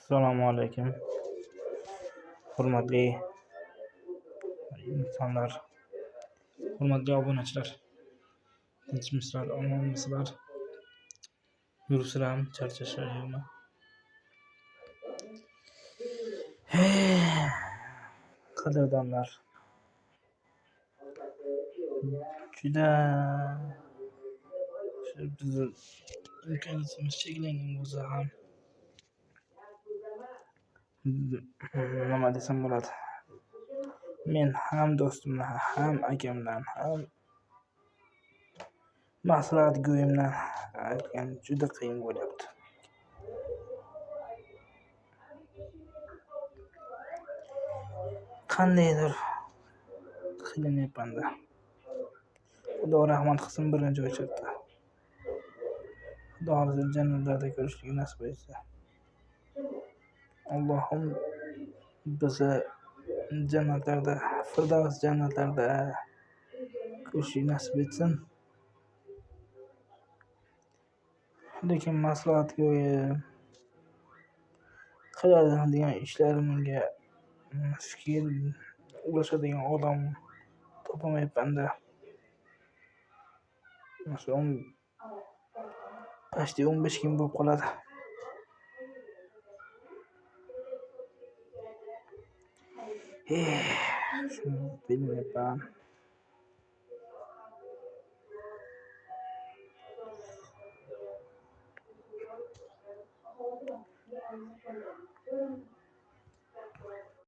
Assalomu alaykum, hurmatli insonlar, hurmatli obunachilar. Tinchmisizlar, omonmisizlar? Yuribsizlarmi, charchashmaysizlarmi? Qadrdonlar, juda bizni imkoniyatimiz cheklangan bo'lsa ham nima desam bo'ladi? Men ham do'stimdan, ham akamdan, ham maslahatgo'yimdan aytgan juda qiyin bo'lyapti. Qandaydir qiynanyapman-da. Xudo rahmat qilsin, birinchi o'chirdi. Xudo xohlasa jannatlarda ko'rishlik nasib etsa. Allohim bizni jannatlarda, Firdavs jannatlarida ko'rishlik nasib etsin. Lekin maslahatgo'yim qiladigan ishlarimga fikr ulashadigan odam topolmayapman-da. Masalan, почти 15 kun bo'lib qoladi. Shuni bilmayapman.